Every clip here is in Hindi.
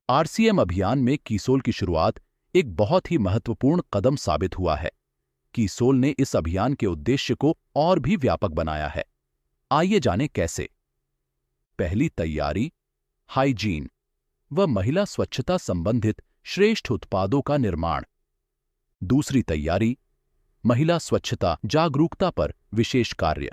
आरसीएम अभियान में कीसोल की शुरुआत एक बहुत ही महत्वपूर्ण कदम साबित हुआ है। कीसोल ने इस अभियान के उद्देश्य को और भी व्यापक बनाया है। आइए जानें कैसे। पहली तैयारी, हाइजीन व महिला स्वच्छता संबंधित श्रेष्ठ उत्पादों का निर्माण। दूसरी तैयारी, महिला स्वच्छता जागरूकता पर विशेष कार्य।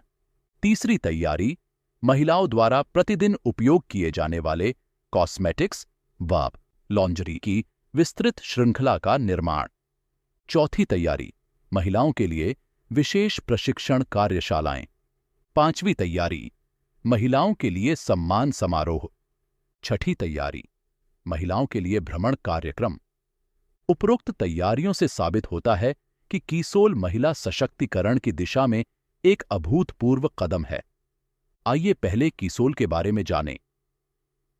तीसरी तैयारी, महिलाओं द्वारा प्रतिदिन उपयोग किए जाने वाले कॉस्मेटिक्स व लॉन्जरी की विस्तृत श्रृंखला का निर्माण। चौथी तैयारी, महिलाओं के लिए विशेष प्रशिक्षण कार्यशालाएं। पांचवी तैयारी, महिलाओं के लिए सम्मान समारोह। छठी तैयारी, महिलाओं के लिए भ्रमण कार्यक्रम। उपरोक्त तैयारियों से साबित होता है कि कीसोल महिला सशक्तिकरण की दिशा में एक अभूतपूर्व कदम है। आइए पहले कीसोल के बारे में जानें।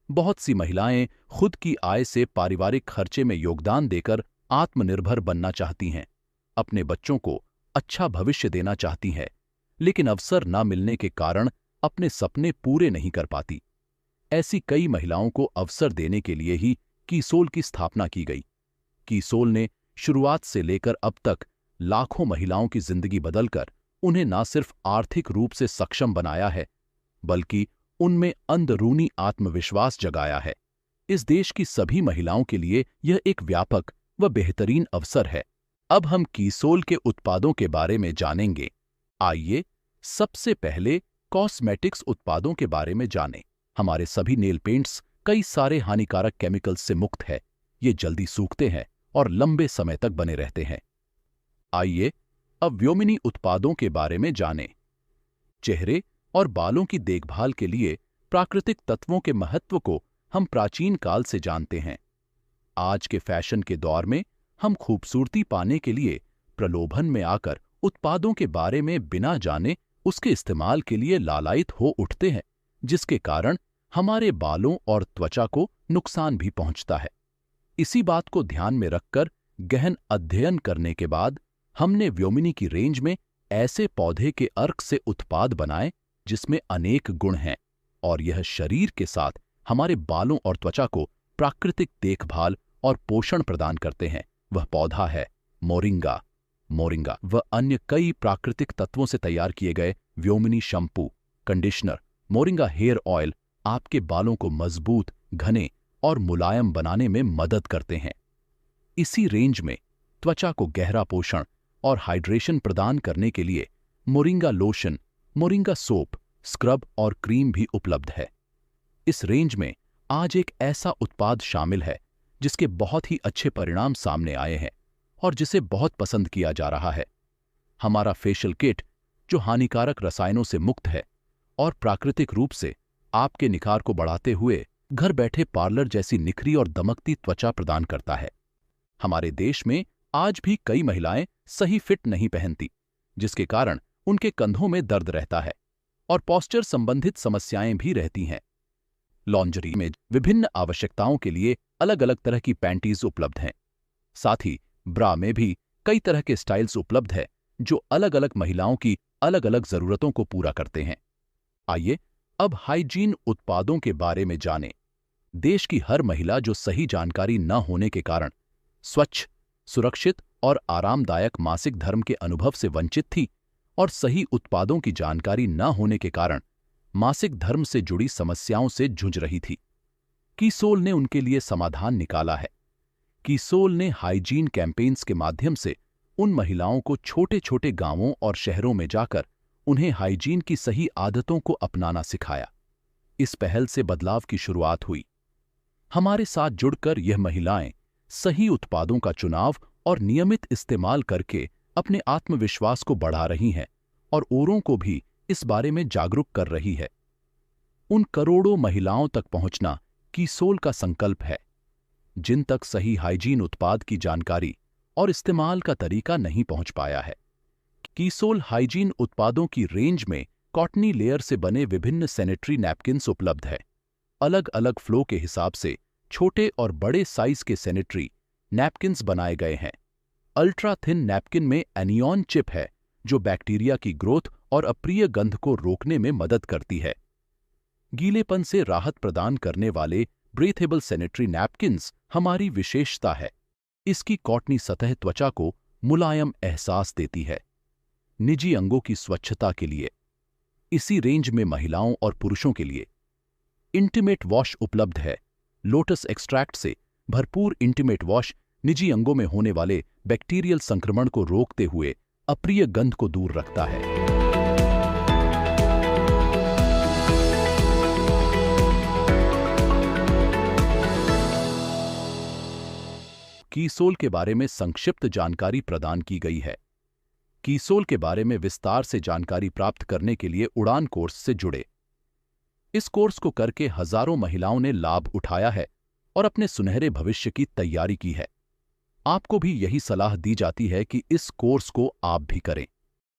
बहुत सी महिलाएं खुद की आय से पारिवारिक खर्चे में योगदान देकर आत्मनिर्भर बनना चाहती हैं, अपने बच्चों को अच्छा भविष्य देना चाहती हैं, लेकिन अवसर न मिलने के कारण अपने सपने पूरे नहीं कर पाती। ऐसी कई महिलाओं को अवसर देने के लिए ही कीसोल की स्थापना की गई। कीसोल ने शुरुआत से लेकर अब तक लाखों महिलाओं की जिंदगी बदलकर उन्हें न सिर्फ आर्थिक रूप से सक्षम बनाया है, बल्कि उनमें अंदरूनी आत्मविश्वास जगाया है। इस देश की सभी महिलाओं के लिए यह एक व्यापक व बेहतरीन अवसर है। अब हम कीसोल के उत्पादों के बारे में जानेंगे। आइए सबसे पहले कॉस्मेटिक्स उत्पादों के बारे में जानें। हमारे सभी नेल पेंट्स कई सारे हानिकारक केमिकल्स से मुक्त है। ये जल्दी सूखते हैं और लंबे समय तक बने रहते हैं। आइए अब व्योमिनी उत्पादों के बारे में जानें। चेहरे और बालों की देखभाल के लिए प्राकृतिक तत्वों के महत्व को हम प्राचीन काल से जानते हैं। आज के फैशन के दौर में हम खूबसूरती पाने के लिए प्रलोभन में आकर उत्पादों के बारे में बिना जाने उसके इस्तेमाल के लिए लालायित हो उठते हैं, जिसके कारण हमारे बालों और त्वचा को नुकसान भी पहुंचता है। इसी बात को ध्यान में रखकर गहन अध्ययन करने के बाद हमने व्योमिनी की रेंज में ऐसे पौधे के अर्क से उत्पाद बनाए जिसमें अनेक गुण हैं और यह शरीर के साथ हमारे बालों और त्वचा को प्राकृतिक देखभाल और पोषण प्रदान करते हैं। वह पौधा है मोरिंगा। मोरिंगा व अन्य कई प्राकृतिक तत्वों से तैयार किए गए Vyomini shampoo, conditioner, moringa hair oil आपके बालों को मजबूत, घने और मुलायम बनाने में मदद करते हैं। इसी रेंज में त्वचा को गहरा पोषण और हाइड्रेशन प्रदान करने के लिए moringa lotion, moringa soap, scrub और क्रीम भी उपलब्ध है। इस रेंज में आज एक ऐसा उत्पाद शामिल है जिसके बहुत ही अच्छे परिणाम सामने आए हैं और जिसे बहुत पसंद किया जा रहा है। हमारा फेशियल किट, जो हानिकारक रसायनों से मुक्त है और प्राकृतिक रूप से आपके निखार को बढ़ाते हुए घर बैठे पार्लर जैसी निखरी और दमकती त्वचा प्रदान करता है। हमारे देश में आज भी कई महिलाएं सही फिट नहीं पहनती, जिसके कारण उनके कंधों में दर्द रहता है और पोस्चर संबंधित समस्याएं भी रहती हैं। लॉन्जरी में विभिन्न आवश्यकताओं के लिए अलग अलग तरह की पैंटीज उपलब्ध हैं। साथ ही ब्रा में भी कई तरह के स्टाइल्स उपलब्ध है जो अलग अलग महिलाओं की अलग अलग जरूरतों को पूरा करते हैं। आइए अब हाइजीन उत्पादों के बारे में जानें। देश की हर महिला जो सही जानकारी न होने के कारण स्वच्छ, सुरक्षित और आरामदायक मासिक धर्म के अनुभव से वंचित थी और सही उत्पादों की जानकारी न होने के कारण मासिक धर्म से जुड़ी समस्याओं से जूझ रही थी। कीसोल ने उनके लिए समाधान निकाला है। कीसोल ने हाइजीन कैंपेन्स के माध्यम से उन महिलाओं को छोटे छोटे गांवों और शहरों में जाकर उन्हें हाइजीन की सही आदतों को अपनाना सिखाया। इस पहल से बदलाव की शुरुआत हुई। हमारे साथ जुड़कर यह महिलाएं सही उत्पादों का चुनाव और नियमित इस्तेमाल करके अपने आत्मविश्वास को बढ़ा रही हैं और औरों को भी इस बारे में जागरूक कर रही है। उन करोड़ों महिलाओं तक पहुंचना कीसोल का संकल्प है, जिन तक सही हाइजीन उत्पाद की जानकारी और इस्तेमाल का तरीका नहीं पहुंच पाया है। कीसोल हाइजीन उत्पादों की रेंज में कॉटनी लेयर से बने विभिन्न सैनिटरी नैपकिन्स उपलब्ध है। अलग अलग फ्लो के हिसाब से छोटे और बड़े साइज के सैनिटरी नैपकिन्स बनाए गए हैं। अल्ट्रा थिन नैपकिन में एनियॉन चिप है जो बैक्टीरिया की ग्रोथ और अप्रिय गंध को रोकने में मदद करती है। गीलेपन से राहत प्रदान करने वाले ब्रीथेबल सैनिटरी नैपकिन्स हमारी विशेषता है। इसकी कॉटनी सतह त्वचा को मुलायम एहसास देती है। निजी अंगों की स्वच्छता के लिए इसी रेंज में महिलाओं और पुरुषों के लिए इंटीमेट वॉश उपलब्ध है। लोटस एक्सट्रैक्ट से भरपूर इंटीमेट वॉश निजी अंगों में होने वाले बैक्टीरियल संक्रमण को रोकते हुए अप्रिय गंध को दूर रखता है। कीसोल के बारे में संक्षिप्त जानकारी प्रदान की गई है। कीसोल के बारे में विस्तार से जानकारी प्राप्त करने के लिए उड़ान कोर्स से जुड़े। इस कोर्स को करके हजारों महिलाओं ने लाभ उठाया है और अपने सुनहरे भविष्य की तैयारी की है। आपको भी यही सलाह दी जाती है कि इस कोर्स को आप भी करें।